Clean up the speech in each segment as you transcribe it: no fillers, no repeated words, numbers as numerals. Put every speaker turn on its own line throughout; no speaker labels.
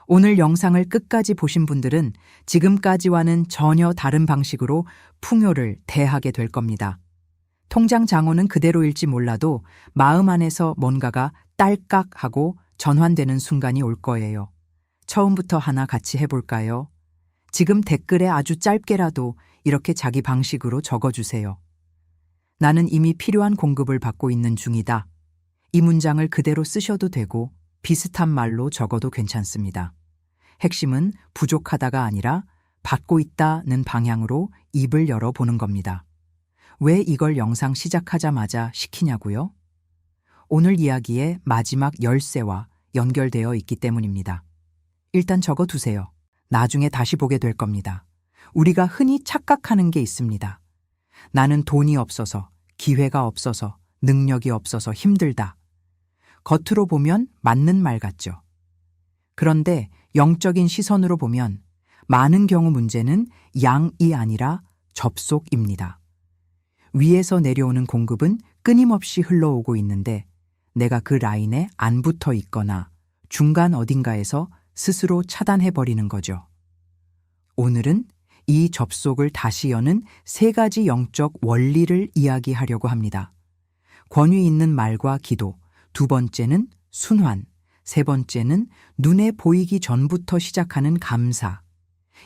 오늘 영상을 끝까지 보신 분들은 지금까지와는 전혀 다른 방식으로 풍요를 대하게 될 겁니다. 통장 잔고는 그대로일지 몰라도 마음 안에서 뭔가가 딸깍하고 전환되는 순간이 올 거예요. 처음부터 하나 같이 해볼까요? 지금 댓글에 아주 짧게라도 이렇게 자기 방식으로 적어주세요. 나는 이미 필요한 공급을 받고 있는 중이다. 이 문장을 그대로 쓰셔도 되고 비슷한 말로 적어도 괜찮습니다. 핵심은 부족하다가 아니라 받고 있다는 방향으로 입을 열어보는 겁니다. 왜 이걸 영상 시작하자마자 시키냐고요? 오늘 이야기의 마지막 열쇠와 연결되어 있기 때문입니다. 일단 적어두세요. 나중에 다시 보게 될 겁니다. 우리가 흔히 착각하는 게 있습니다. 나는 돈이 없어서, 기회가 없어서, 능력이 없어서 힘들다. 겉으로 보면 맞는 말 같죠. 그런데 영적인 시선으로 보면 많은 경우 문제는 양이 아니라 접속입니다. 위에서 내려오는 공급은 끊임없이 흘러오고 있는데 내가 그 라인에 안 붙어 있거나 중간 어딘가에서 스스로 차단해버리는 거죠. 오늘은 이 접속을 다시 여는 3가지 영적 원리를 이야기하려고 합니다. 권위 있는 말과 기도, 2번째는 순환, 3번째는 눈에 보이기 전부터 시작하는 감사.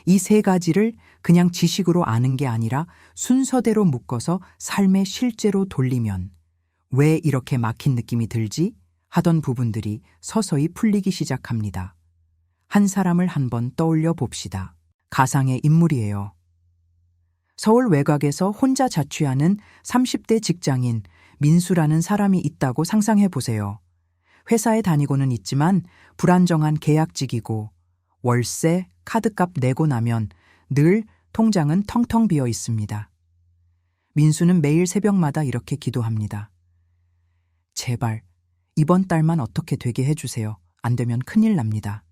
이 3가지를 그냥 지식으로 아는 게 아니라 순서대로 묶어서 삶의 실제로 돌리면 왜 이렇게 막힌 느낌이 들지? 하던 부분들이 서서히 풀리기 시작합니다. 한 사람을 한번 떠올려 봅시다. 가상의 인물이에요. 서울 외곽에서 혼자 자취하는 30대 직장인 민수라는 사람이 있다고 상상해 보세요. 회사에 다니고는 있지만 불안정한 계약직이고 월세, 카드값 내고 나면 늘 통장은 텅텅 비어 있습니다. 민수는 매일 새벽마다 이렇게 기도합니다. 제발 이번 달만 어떻게 되게 해주세요. 안 되면 큰일 납니다.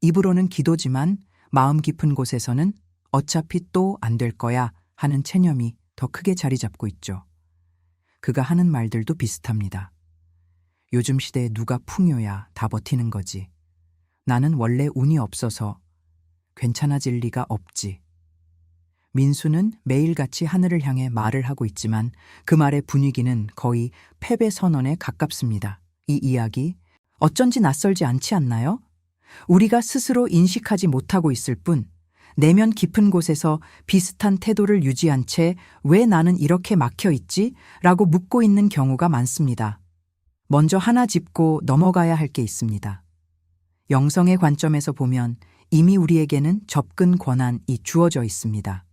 입으로는 기도지만 마음 깊은 곳에서는 어차피 또 안 될 거야 하는 체념이 더 크게 자리 잡고 있죠. 그가 하는 말들도 비슷합니다. 요즘 시대에 누가 풍요야, 다 버티는 거지. 나는 원래 운이 없어서 괜찮아질 리가 없지. 민수는 매일같이 하늘을 향해 말을 하고 있지만 그 말의 분위기는 거의 패배 선언에 가깝습니다. 이 이야기 어쩐지 낯설지 않지 않나요? 우리가 스스로 인식하지 못하고 있을 뿐 내면 깊은 곳에서 비슷한 태도를 유지한 채 왜 나는 이렇게 막혀 있지? 라고 묻고 있는 경우가 많습니다. 먼저 하나 짚고 넘어가야 할 게 있습니다. 영성의 관점에서 보면 이미 우리에게는 접근 권한이 주어져 있습니다.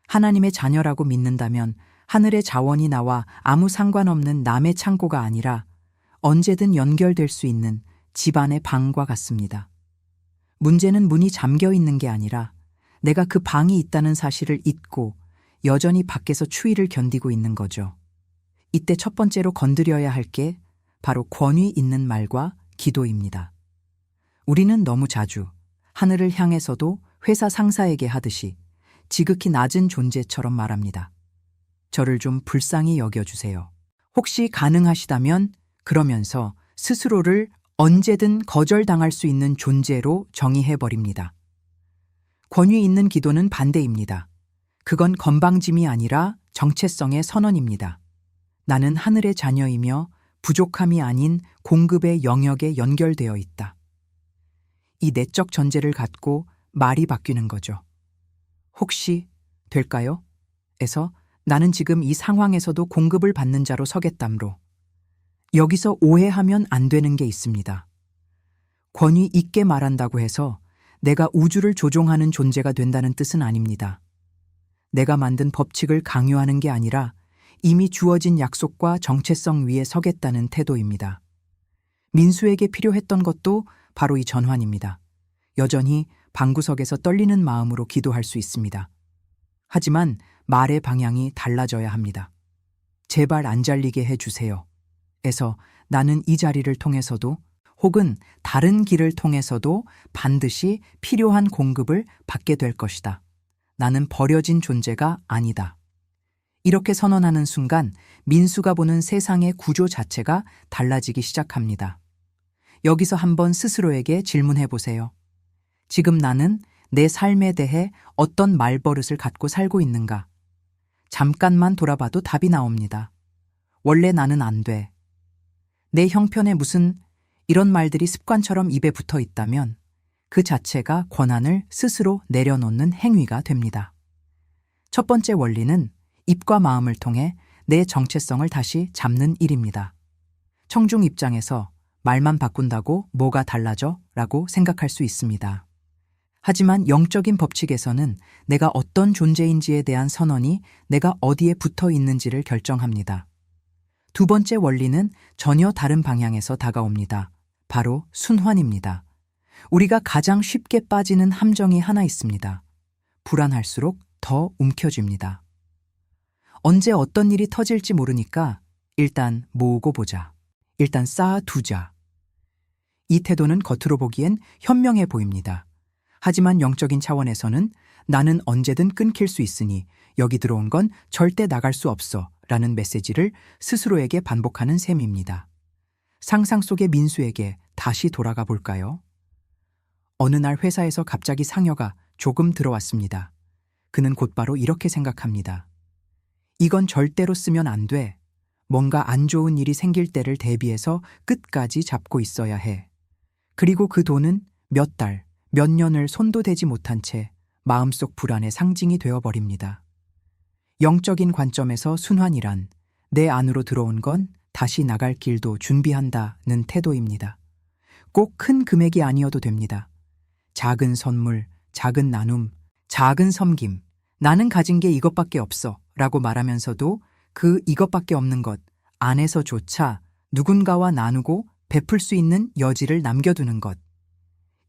하나님의 자녀라고 믿는다면 하늘의 자원이 나와 아무 상관없는 남의 창고가 아니라 언제든 연결될 수 있는 집안의 방과 같습니다. 문제는 문이 잠겨 있는 게 아니라 내가 그 방이 있다는 사실을 잊고 여전히 밖에서 추위를 견디고 있는 거죠. 이때 첫 번째로 건드려야 할 게 바로 권위 있는 말과 기도입니다. 우리는 너무 자주 하늘을 향해서도 회사 상사에게 하듯이 지극히 낮은 존재처럼 말합니다. 저를 좀 불쌍히 여겨주세요. 혹시 가능하시다면 그러면서 스스로를 언제든 거절당할 수 있는 존재로 정의해버립니다. 권위 있는 기도는 반대입니다. 그건 건방짐이 아니라 정체성의 선언입니다. 나는 하늘의 자녀이며 부족함이 아닌 공급의 영역에 연결되어 있다. 이 내적 전제를 갖고 말이 바뀌는 거죠. 혹시 될까요? 에서 나는 지금 이 상황에서도 공급을 받는 자로 서겠담로. 여기서 오해하면 안 되는 게 있습니다. 권위 있게 말한다고 해서 내가 우주를 조종하는 존재가 된다는 뜻은 아닙니다. 내가 만든 법칙을 강요하는 게 아니라 이미 주어진 약속과 정체성 위에 서겠다는 태도입니다. 민수에게 필요했던 것도 바로 이 전환입니다. 여전히 방구석에서 떨리는 마음으로 기도할 수 있습니다. 하지만 말의 방향이 달라져야 합니다. 제발 안 잘리게 해주세요. 에서 나는 이 자리를 통해서도 혹은 다른 길을 통해서도 반드시 필요한 공급을 받게 될 것이다. 나는 버려진 존재가 아니다. 이렇게 선언하는 순간 민수가 보는 세상의 구조 자체가 달라지기 시작합니다. 여기서 한번 스스로에게 질문해 보세요. 지금 나는 내 삶에 대해 어떤 말버릇을 갖고 살고 있는가? 잠깐만 돌아봐도 답이 나옵니다. 원래 나는 안 돼. 내 형편에 무슨 이런 말들이 습관처럼 입에 붙어 있다면 그 자체가 권한을 스스로 내려놓는 행위가 됩니다. 첫 번째 원리는 입과 마음을 통해 내 정체성을 다시 잡는 일입니다. 청중 입장에서 말만 바꾼다고 뭐가 달라져? 라고 생각할 수 있습니다. 하지만 영적인 법칙에서는 내가 어떤 존재인지에 대한 선언이 내가 어디에 붙어 있는지를 결정합니다. 두 번째 원리는 전혀 다른 방향에서 다가옵니다. 바로 순환입니다. 우리가 가장 쉽게 빠지는 함정이 하나 있습니다. 불안할수록 더 움켜쥡니다. 언제 어떤 일이 터질지 모르니까 일단 모으고 보자. 일단 쌓아두자. 이 태도는 겉으로 보기엔 현명해 보입니다. 하지만 영적인 차원에서는 나는 언제든 끊길 수 있으니 여기 들어온 건 절대 나갈 수 없어 라는 메시지를 스스로에게 반복하는 셈입니다. 상상 속의 민수에게 다시 돌아가 볼까요? 어느 날 회사에서 갑자기 상여가 조금 들어왔습니다. 그는 곧바로 이렇게 생각합니다. 이건 절대로 쓰면 안 돼. 뭔가 안 좋은 일이 생길 때를 대비해서 끝까지 잡고 있어야 해. 그리고 그 돈은 몇 달, 몇 년을 손도 대지 못한 채 마음속 불안의 상징이 되어버립니다. 영적인 관점에서 순환이란 내 안으로 들어온 건 다시 나갈 길도 준비한다는 태도입니다. 꼭 큰 금액이 아니어도 됩니다. 작은 선물, 작은 나눔, 작은 섬김, 나는 가진 게 이것밖에 없어 라고 말하면서도 그 이것밖에 없는 것 안에서조차 누군가와 나누고 베풀 수 있는 여지를 남겨두는 것.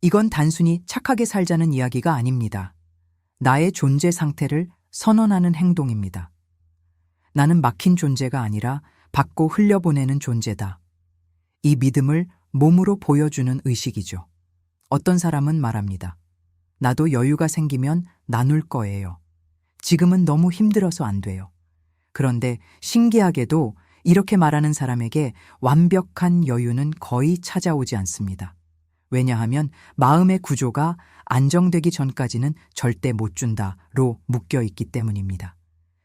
이건 단순히 착하게 살자는 이야기가 아닙니다. 나의 존재 상태를 선언하는 행동입니다. 나는 막힌 존재가 아니라 받고 흘려보내는 존재다. 이 믿음을 몸으로 보여주는 의식이죠. 어떤 사람은 말합니다. 나도 여유가 생기면 나눌 거예요. 지금은 너무 힘들어서 안 돼요. 그런데 신기하게도 이렇게 말하는 사람에게 완벽한 여유는 거의 찾아오지 않습니다. 왜냐하면 마음의 구조가 안정되기 전까지는 절대 못 준다로 묶여 있기 때문입니다.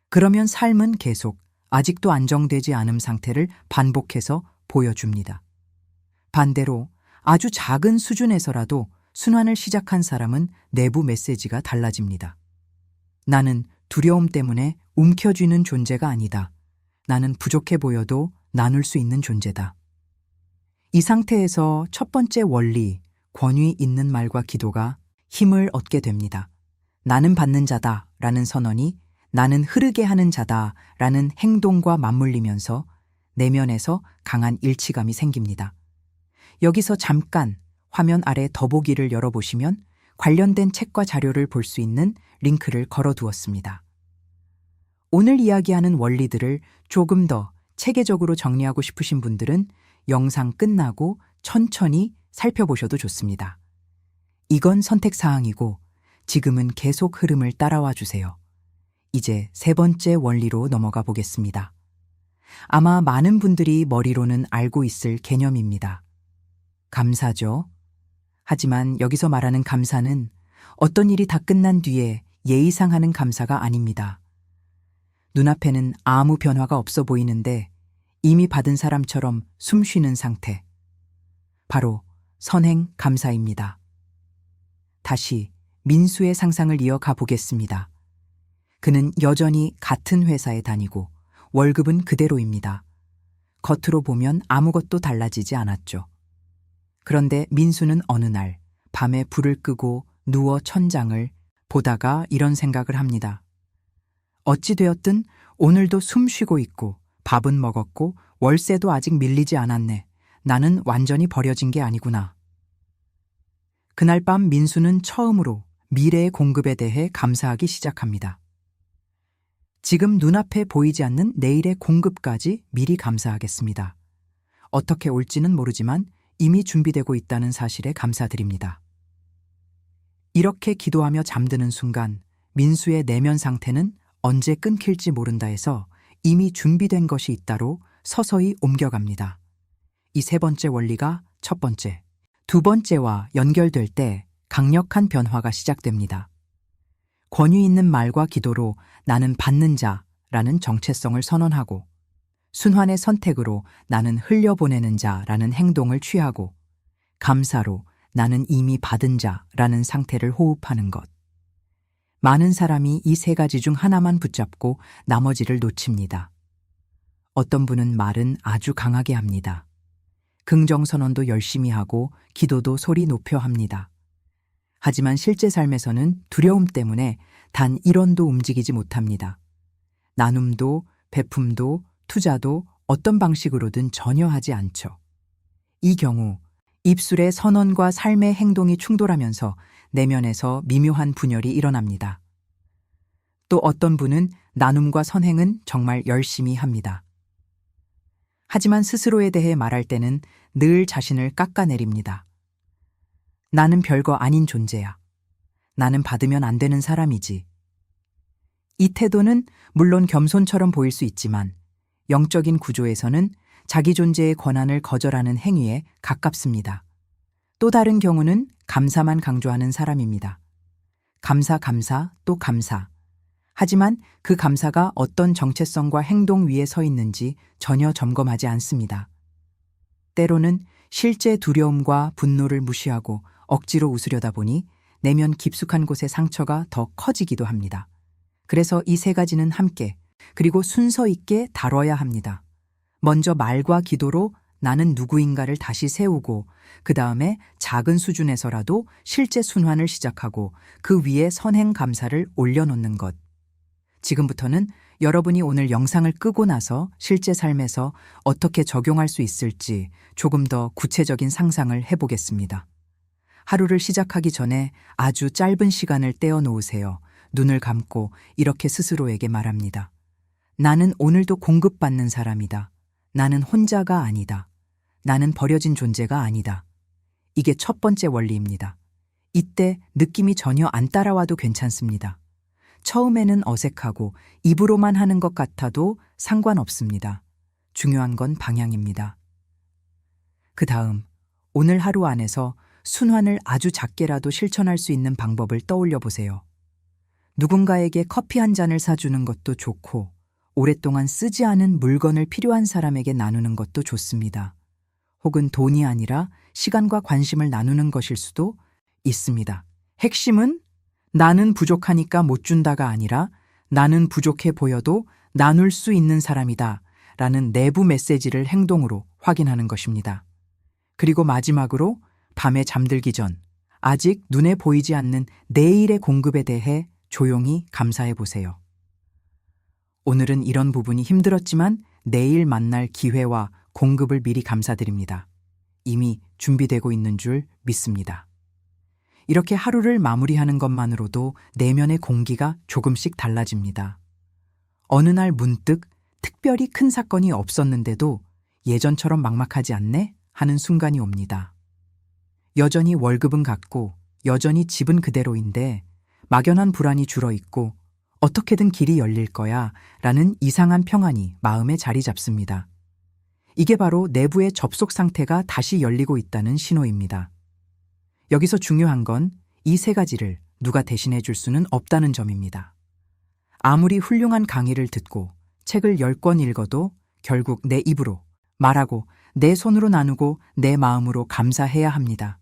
그러면 삶은 계속 아직도 안정되지 않은 상태를 반복해서 보여줍니다. 반대로 아주 작은 수준에서라도 순환을 시작한 사람은 내부 메시지가 달라집니다. 나는 두려움 때문에 움켜쥐는 존재가 아니다. 나는 부족해 보여도 나눌 수 있는 존재다. 이 상태에서 첫 번째 원리, 권위 있는 말과 기도가 힘을 얻게 됩니다. 나는 받는 자다 라는 선언이 나는 흐르게 하는 자다 라는 행동과 맞물리면서 내면에서 강한 일치감이 생깁니다. 여기서 잠깐 화면 아래 더보기를 열어보시면 관련된 책과 자료를 볼 수 있는 링크를 걸어두었습니다. 오늘 이야기하는 원리들을 조금 더 체계적으로 정리하고 싶으신 분들은 영상 끝나고 천천히 살펴보셔도 좋습니다. 이건 선택사항이고 지금은 계속 흐름을 따라와 주세요. 이제 세 번째 원리로 넘어가 보겠습니다. 아마 많은 분들이 머리로는 알고 있을 개념입니다. 감사죠. 하지만 여기서 말하는 감사는 어떤 일이 다 끝난 뒤에 예의상 하는 감사가 아닙니다. 눈앞에는 아무 변화가 없어 보이는데 이미 받은 사람처럼 숨 쉬는 상태. 바로 선행 감사입니다. 다시 민수의 상상을 이어가 보겠습니다. 그는 여전히 같은 회사에 다니고 월급은 그대로입니다. 겉으로 보면 아무것도 달라지지 않았죠. 그런데 민수는 어느 날 밤에 불을 끄고 누워 천장을 보다가 이런 생각을 합니다. 어찌되었든 오늘도 숨 쉬고 있고 밥은 먹었고 월세도 아직 밀리지 않았네. 나는 완전히 버려진 게 아니구나. 그날 밤 민수는 처음으로 미래의 공급에 대해 감사하기 시작합니다. 지금 눈앞에 보이지 않는 내일의 공급까지 미리 감사하겠습니다. 어떻게 올지는 모르지만 이미 준비되고 있다는 사실에 감사드립니다. 이렇게 기도하며 잠드는 순간 민수의 내면 상태는 언제 끊길지 모른다 해서 이미 준비된 것이 있다로 서서히 옮겨갑니다. 이 세 번째 원리가 첫 번째. 두 번째와 연결될 때 강력한 변화가 시작됩니다. 권위 있는 말과 기도로 나는 받는 자라는 정체성을 선언하고, 순환의 선택으로 나는 흘려보내는 자라는 행동을 취하고, 감사로 나는 이미 받은 자라는 상태를 호흡하는 것. 많은 사람이 이 세 가지 중 하나만 붙잡고 나머지를 놓칩니다. 어떤 분은 말은 아주 강하게 합니다. 긍정선언도 열심히 하고 기도도 소리 높여 합니다. 하지만 실제 삶에서는 두려움 때문에 단 1원도 움직이지 못합니다. 나눔도, 베품도, 투자도 어떤 방식으로든 전혀 하지 않죠. 이 경우 입술의 선언과 삶의 행동이 충돌하면서 내면에서 미묘한 분열이 일어납니다. 또 어떤 분은 나눔과 선행은 정말 열심히 합니다. 하지만 스스로에 대해 말할 때는 늘 자신을 깎아내립니다. 나는 별거 아닌 존재야. 나는 받으면 안 되는 사람이지. 이 태도는 물론 겸손처럼 보일 수 있지만 영적인 구조에서는 자기 존재의 권한을 거절하는 행위에 가깝습니다. 또 다른 경우는 감사만 강조하는 사람입니다. 감사, 또 감사. 하지만 그 감사가 어떤 정체성과 행동 위에 서 있는지 전혀 점검하지 않습니다. 때로는 실제 두려움과 분노를 무시하고 억지로 웃으려다 보니 내면 깊숙한 곳의 상처가 더 커지기도 합니다. 그래서 이 세 가지는 함께 그리고 순서 있게 다뤄야 합니다. 먼저 말과 기도로 나는 누구인가를 다시 세우고 그 다음에 작은 수준에서라도 실제 순환을 시작하고 그 위에 선행 감사를 올려놓는 것. 지금부터는 여러분이 오늘 영상을 끄고 나서 실제 삶에서 어떻게 적용할 수 있을지 조금 더 구체적인 상상을 해보겠습니다. 하루를 시작하기 전에 아주 짧은 시간을 떼어 놓으세요. 눈을 감고 이렇게 스스로에게 말합니다. 나는 오늘도 공급받는 사람이다. 나는 혼자가 아니다. 나는 버려진 존재가 아니다. 이게 첫 번째 원리입니다. 이때 느낌이 전혀 안 따라와도 괜찮습니다. 처음에는 어색하고 입으로만 하는 것 같아도 상관없습니다. 중요한 건 방향입니다. 그 다음, 오늘 하루 안에서 순환을 아주 작게라도 실천할 수 있는 방법을 떠올려 보세요. 누군가에게 커피 한 잔을 사주는 것도 좋고, 오랫동안 쓰지 않은 물건을 필요한 사람에게 나누는 것도 좋습니다. 혹은 돈이 아니라 시간과 관심을 나누는 것일 수도 있습니다. 핵심은 나는 부족하니까 못 준다가 아니라 나는 부족해 보여도 나눌 수 있는 사람이다 라는 내부 메시지를 행동으로 확인하는 것입니다. 그리고 마지막으로 밤에 잠들기 전 아직 눈에 보이지 않는 내일의 공급에 대해 조용히 감사해 보세요. 오늘은 이런 부분이 힘들었지만 내일 만날 기회와 공급을 미리 감사드립니다. 이미 준비되고 있는 줄 믿습니다. 이렇게 하루를 마무리하는 것만으로도 내면의 공기가 조금씩 달라집니다. 어느 날 문득 특별히 큰 사건이 없었는데도 예전처럼 막막하지 않네? 하는 순간이 옵니다. 여전히 월급은 같고 여전히 집은 그대로인데 막연한 불안이 줄어있고 어떻게든 길이 열릴 거야 라는 이상한 평안이 마음에 자리 잡습니다. 이게 바로 내부의 접속 상태가 다시 열리고 있다는 신호입니다. 여기서 중요한 건 이 세 가지를 누가 대신해 줄 수는 없다는 점입니다. 아무리 훌륭한 강의를 듣고 책을 10권 읽어도 결국 내 입으로 말하고 내 손으로 나누고 내 마음으로 감사해야 합니다.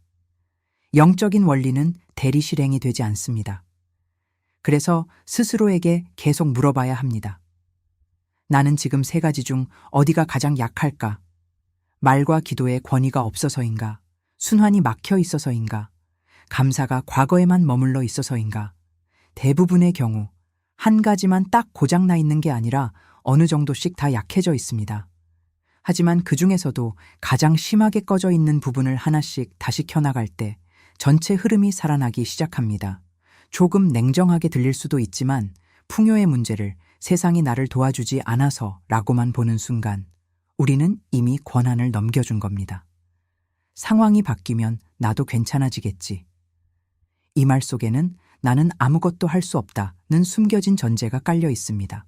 영적인 원리는 대리 실행이 되지 않습니다. 그래서 스스로에게 계속 물어봐야 합니다. 나는 지금 세 가지 중 어디가 가장 약할까? 말과 기도에 권위가 없어서인가? 순환이 막혀 있어서인가? 감사가 과거에만 머물러 있어서인가? 대부분의 경우 한 가지만 딱 고장나 있는 게 아니라 어느 정도씩 다 약해져 있습니다. 하지만 그 중에서도 가장 심하게 꺼져 있는 부분을 하나씩 다시 켜나갈 때 전체 흐름이 살아나기 시작합니다. 조금 냉정하게 들릴 수도 있지만 풍요의 문제를 세상이 나를 도와주지 않아서 라고만 보는 순간 우리는 이미 권한을 넘겨준 겁니다. 상황이 바뀌면 나도 괜찮아지겠지. 이 말 속에는 나는 아무것도 할 수 없다는 숨겨진 전제가 깔려 있습니다.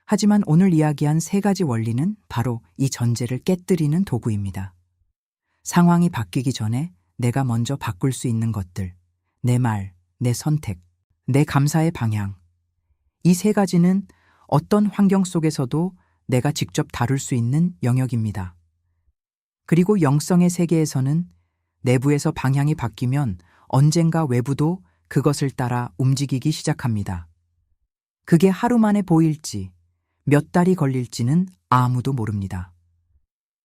하지만 오늘 이야기한 세 가지 원리는 바로 이 전제를 깨뜨리는 도구입니다. 상황이 바뀌기 전에 내가 먼저 바꿀 수 있는 것들, 내 말, 내 선택, 내 감사의 방향. 이 세 가지는 어떤 환경 속에서도 내가 직접 다룰 수 있는 영역입니다. 그리고 영성의 세계에서는 내부에서 방향이 바뀌면 언젠가 외부도 그것을 따라 움직이기 시작합니다. 그게 하루 만에 보일지, 몇 달이 걸릴지는 아무도 모릅니다.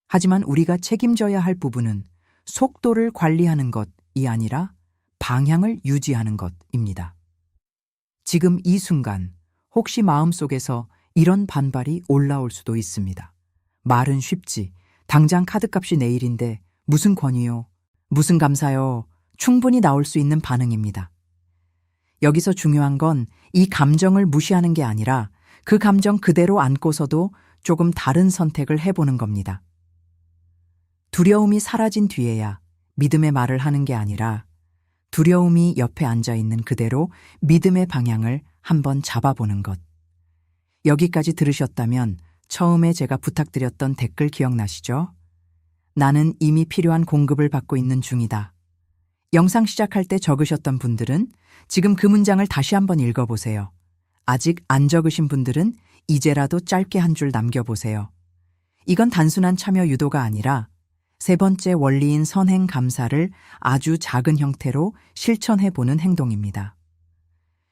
하지만 우리가 책임져야 할 부분은 속도를 관리하는 것이 아니라 방향을 유지하는 것입니다. 지금 이 순간 혹시 마음속에서 이런 반발이 올라올 수도 있습니다. 말은 쉽지. 당장 카드값이 내일인데 무슨 권유요? 무슨 감사요? 충분히 나올 수 있는 반응입니다. 여기서 중요한 건 이 감정을 무시하는 게 아니라 그 감정 그대로 안고서도 조금 다른 선택을 해보는 겁니다. 두려움이 사라진 뒤에야 믿음의 말을 하는 게 아니라 두려움이 옆에 앉아 있는 그대로 믿음의 방향을 한번 잡아보는 것. 여기까지 들으셨다면 처음에 제가 부탁드렸던 댓글 기억나시죠? 나는 이미 필요한 공급을 받고 있는 중이다. 영상 시작할 때 적으셨던 분들은 지금 그 문장을 다시 한번 읽어보세요. 아직 안 적으신 분들은 이제라도 짧게 한 줄 남겨보세요. 이건 단순한 참여 유도가 아니라 세 번째 원리인 선행 감사를 아주 작은 형태로 실천해보는 행동입니다.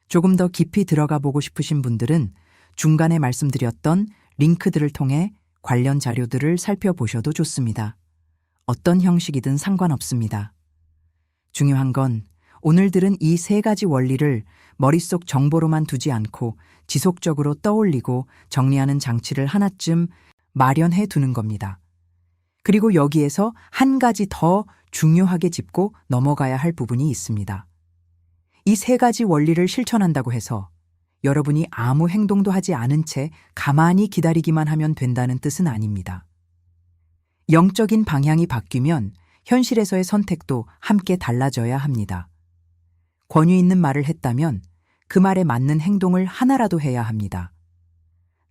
조금 더 깊이 들어가 보고 싶으신 분들은 중간에 말씀드렸던 링크들을 통해 관련 자료들을 살펴보셔도 좋습니다. 어떤 형식이든 상관없습니다. 중요한 건 오늘 들은 이 세 가지 원리를 머릿속 정보로만 두지 않고 지속적으로 떠올리고 정리하는 장치를 하나쯤 마련해 두는 겁니다. 그리고 여기에서 한 가지 더 중요하게 짚고 넘어가야 할 부분이 있습니다. 이 세 가지 원리를 실천한다고 해서 여러분이 아무 행동도 하지 않은 채 가만히 기다리기만 하면 된다는 뜻은 아닙니다. 영적인 방향이 바뀌면 현실에서의 선택도 함께 달라져야 합니다. 권위 있는 말을 했다면 그 말에 맞는 행동을 하나라도 해야 합니다.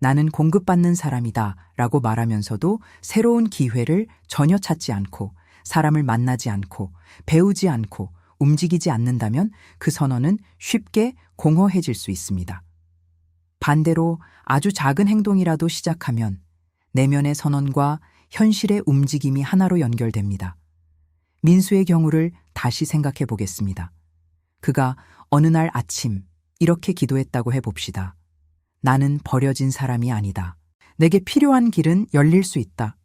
나는 공급받는 사람이다 라고 말하면서도 새로운 기회를 전혀 찾지 않고 사람을 만나지 않고 배우지 않고 움직이지 않는다면 그 선언은 쉽게 공허해질 수 있습니다. 반대로 아주 작은 행동이라도 시작하면 내면의 선언과 현실의 움직임이 하나로 연결됩니다. 민수의 경우를 다시 생각해 보겠습니다. 그가 어느 날 아침 이렇게 기도했다고 해봅시다. 나는 버려진 사람이 아니다. 내게 필요한 길은 열릴 수 있다.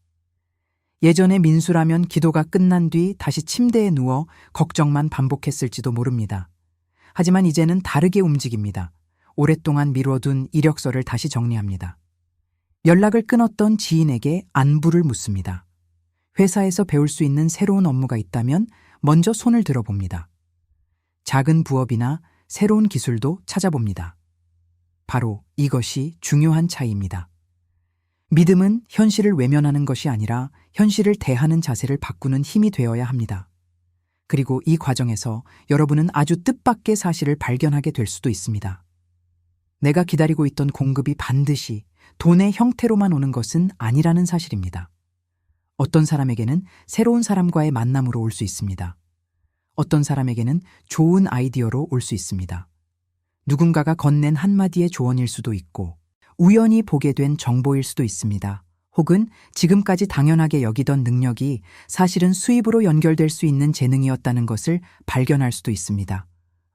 예전에 민수라면 기도가 끝난 뒤 다시 침대에 누워 걱정만 반복했을지도 모릅니다. 하지만 이제는 다르게 움직입니다. 오랫동안 미뤄둔 이력서를 다시 정리합니다. 연락을 끊었던 지인에게 안부를 묻습니다. 회사에서 배울 수 있는 새로운 업무가 있다면 먼저 손을 들어봅니다. 작은 부업이나 새로운 기술도 찾아봅니다. 바로 이것이 중요한 차이입니다. 믿음은 현실을 외면하는 것이 아니라 현실을 대하는 자세를 바꾸는 힘이 되어야 합니다. 그리고 이 과정에서 여러분은 아주 뜻밖의 사실을 발견하게 될 수도 있습니다. 내가 기다리고 있던 공급이 반드시 돈의 형태로만 오는 것은 아니라는 사실입니다. 어떤 사람에게는 새로운 사람과의 만남으로 올 수 있습니다. 어떤 사람에게는 좋은 아이디어로 올 수 있습니다. 누군가가 건넨 한마디의 조언일 수도 있고 우연히 보게 된 정보일 수도 있습니다. 혹은 지금까지 당연하게 여기던 능력이 사실은 수입으로 연결될 수 있는 재능이었다는 것을 발견할 수도 있습니다.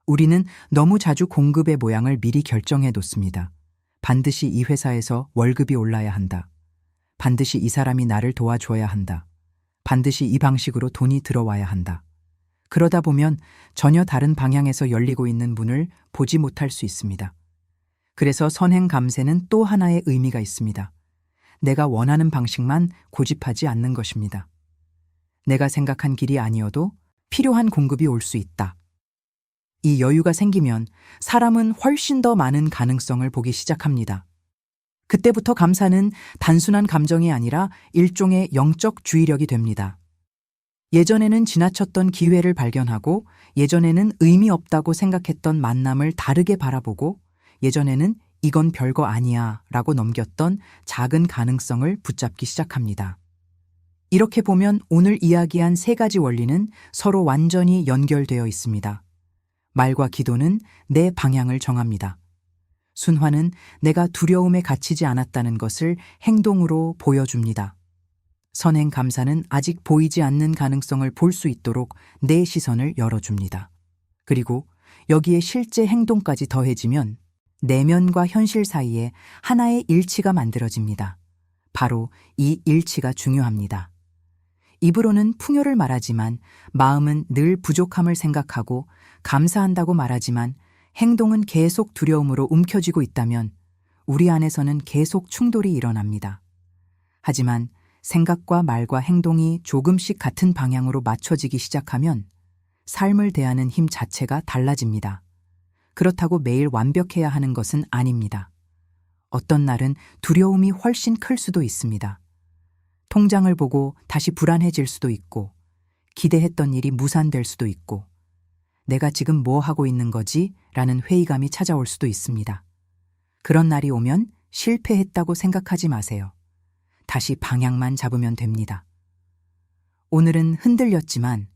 우리는 너무 자주 공급의 모양을 미리 결정해 놓습니다. 반드시 이 회사에서 월급이 올라야 한다. 반드시 이 사람이 나를 도와줘야 한다. 반드시 이 방식으로 돈이 들어와야 한다. 그러다 보면 전혀 다른 방향에서 열리고 있는 문을 보지 못할 수 있습니다. 그래서 선행 감세는 또 하나의 의미가 있습니다. 내가 원하는 방식만 고집하지 않는 것입니다. 내가 생각한 길이 아니어도 필요한 공급이 올 수 있다. 이 여유가 생기면 사람은 훨씬 더 많은 가능성을 보기 시작합니다. 그때부터 감사는 단순한 감정이 아니라 일종의 영적 주의력이 됩니다. 예전에는 지나쳤던 기회를 발견하고 예전에는 의미 없다고 생각했던 만남을 다르게 바라보고 예전에는 이건 별거 아니야 라고 넘겼던 작은 가능성을 붙잡기 시작합니다. 이렇게 보면 오늘 이야기한 세 가지 원리는 서로 완전히 연결되어 있습니다. 말과 기도는 내 방향을 정합니다. 순환은 내가 두려움에 갇히지 않았다는 것을 행동으로 보여줍니다. 선행 감사는 아직 보이지 않는 가능성을 볼 수 있도록 내 시선을 열어줍니다. 그리고 여기에 실제 행동까지 더해지면 내면과 현실 사이에 하나의 일치가 만들어집니다. 바로 이 일치가 중요합니다. 입으로는 풍요를 말하지만 마음은 늘 부족함을 생각하고 감사한다고 말하지만 행동은 계속 두려움으로 움켜쥐고 있다면 우리 안에서는 계속 충돌이 일어납니다. 하지만 생각과 말과 행동이 조금씩 같은 방향으로 맞춰지기 시작하면 삶을 대하는 힘 자체가 달라집니다. 그렇다고 매일 완벽해야 하는 것은 아닙니다. 어떤 날은 두려움이 훨씬 클 수도 있습니다. 통장을 보고 다시 불안해질 수도 있고, 기대했던 일이 무산될 수도 있고, 내가 지금 뭐 하고 있는 거지? 라는 회의감이 찾아올 수도 있습니다. 그런 날이 오면 실패했다고 생각하지 마세요. 다시 방향만 잡으면 됩니다. 오늘은 흔들렸지만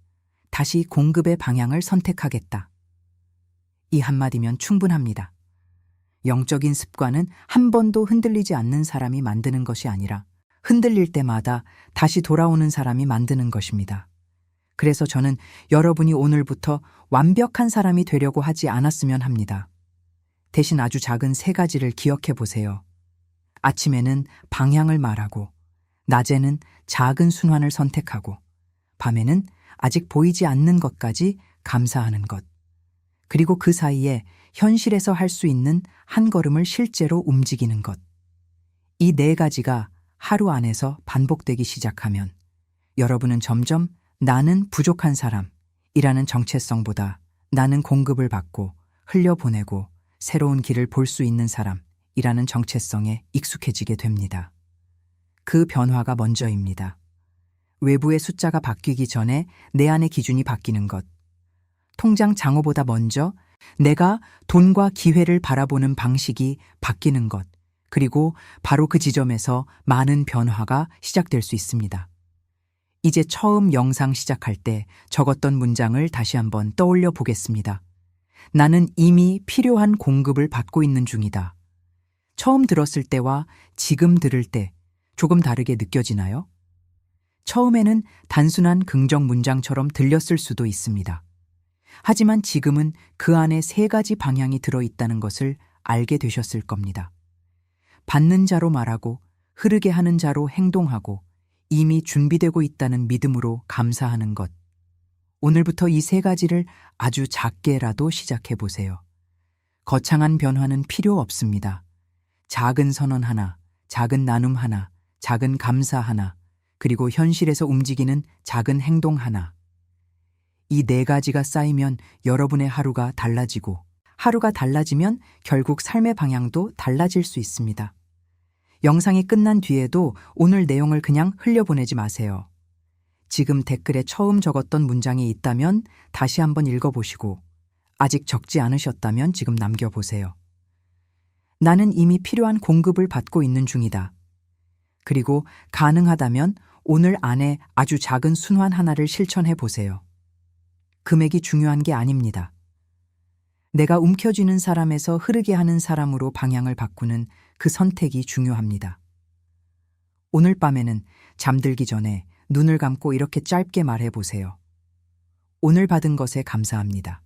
다시 공급의 방향을 선택하겠다. 이 한마디면 충분합니다. 영적인 습관은 한 번도 흔들리지 않는 사람이 만드는 것이 아니라 흔들릴 때마다 다시 돌아오는 사람이 만드는 것입니다. 그래서 저는 여러분이 오늘부터 완벽한 사람이 되려고 하지 않았으면 합니다. 대신 아주 작은 세 가지를 기억해 보세요. 아침에는 방향을 말하고, 낮에는 작은 순환을 선택하고, 밤에는 아직 보이지 않는 것까지 감사하는 것. 그리고 그 사이에 현실에서 할 수 있는 한 걸음을 실제로 움직이는 것. 이 네 가지가 하루 안에서 반복되기 시작하면 여러분은 점점 나는 부족한 사람이라는 정체성보다 나는 공급을 받고 흘려보내고 새로운 길을 볼 수 있는 사람이라는 정체성에 익숙해지게 됩니다. 그 변화가 먼저입니다. 외부의 숫자가 바뀌기 전에 내 안의 기준이 바뀌는 것. 통장 장어보다 먼저 내가 돈과 기회를 바라보는 방식이 바뀌는 것. 그리고 바로 그 지점에서 많은 변화가 시작될 수 있습니다. 이제 처음 영상 시작할 때 적었던 문장을 다시 한번 떠올려 보겠습니다. 나는 이미 필요한 공급을 받고 있는 중이다. 처음 들었을 때와 지금 들을 때 조금 다르게 느껴지나요? 처음에는 단순한 긍정 문장처럼 들렸을 수도 있습니다. 하지만 지금은 그 안에 세 가지 방향이 들어있다는 것을 알게 되셨을 겁니다. 받는 자로 말하고, 흐르게 하는 자로 행동하고, 이미 준비되고 있다는 믿음으로 감사하는 것. 오늘부터 이 세 가지를 아주 작게라도 시작해 보세요. 거창한 변화는 필요 없습니다. 작은 선언 하나, 작은 나눔 하나, 작은 감사 하나, 그리고 현실에서 움직이는 작은 행동 하나. 이 네 가지가 쌓이면 여러분의 하루가 달라지고, 하루가 달라지면 결국 삶의 방향도 달라질 수 있습니다. 영상이 끝난 뒤에도 오늘 내용을 그냥 흘려보내지 마세요. 지금 댓글에 처음 적었던 문장이 있다면 다시 한번 읽어보시고, 아직 적지 않으셨다면 지금 남겨보세요. 나는 이미 필요한 공급을 받고 있는 중이다. 그리고 가능하다면 오늘 안에 아주 작은 순환 하나를 실천해 보세요. 금액이 중요한 게 아닙니다. 내가 움켜쥐는 사람에서 흐르게 하는 사람으로 방향을 바꾸는 그 선택이 중요합니다. 오늘 밤에는 잠들기 전에 눈을 감고 이렇게 짧게 말해보세요. 오늘 받은 것에 감사합니다.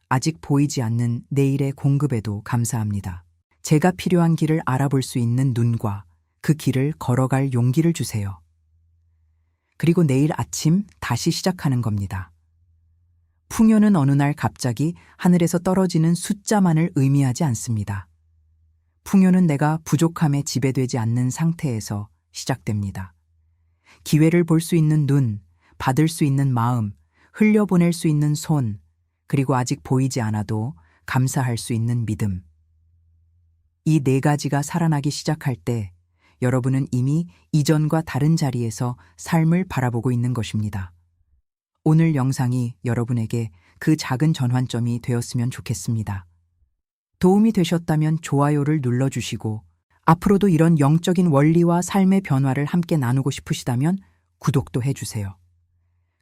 아직 보이지 않는 내일의 공급에도 감사합니다. 제가 필요한 길을 알아볼 수 있는 눈과 그 길을 걸어갈 용기를 주세요. 그리고 내일 아침 다시 시작하는 겁니다. 풍요는 어느 날 갑자기 하늘에서 떨어지는 숫자만을 의미하지 않습니다. 풍요는 내가 부족함에 지배되지 않는 상태에서 시작됩니다. 기회를 볼 수 있는 눈, 받을 수 있는 마음, 흘려보낼 수 있는 손, 그리고 아직 보이지 않아도 감사할 수 있는 믿음. 이 네 가지가 살아나기 시작할 때 여러분은 이미 이전과 다른 자리에서 삶을 바라보고 있는 것입니다. 오늘 영상이 여러분에게 그 작은 전환점이 되었으면 좋겠습니다. 도움이 되셨다면 좋아요를 눌러주시고, 앞으로도 이런 영적인 원리와 삶의 변화를 함께 나누고 싶으시다면 구독도 해주세요.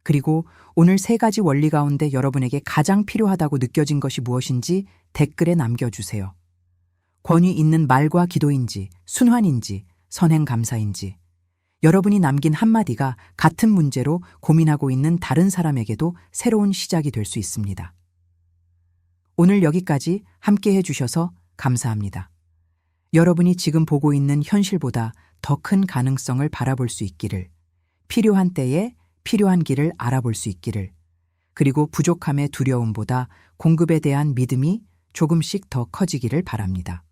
그리고 오늘 3가지 원리 가운데 여러분에게 가장 필요하다고 느껴진 것이 무엇인지 댓글에 남겨주세요. 권위 있는 말과 기도인지, 순환인지, 선행 감사인지, 여러분이 남긴 한마디가 같은 문제로 고민하고 있는 다른 사람에게도 새로운 시작이 될 수 있습니다. 오늘 여기까지 함께 해주셔서 감사합니다. 여러분이 지금 보고 있는 현실보다 더 큰 가능성을 바라볼 수 있기를, 필요한 때에 필요한 길을 알아볼 수 있기를, 그리고 부족함의 두려움보다 공급에 대한 믿음이 조금씩 더 커지기를 바랍니다.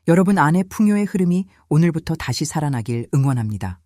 여러분 안의 풍요의 흐름이 오늘부터 다시 살아나길 응원합니다.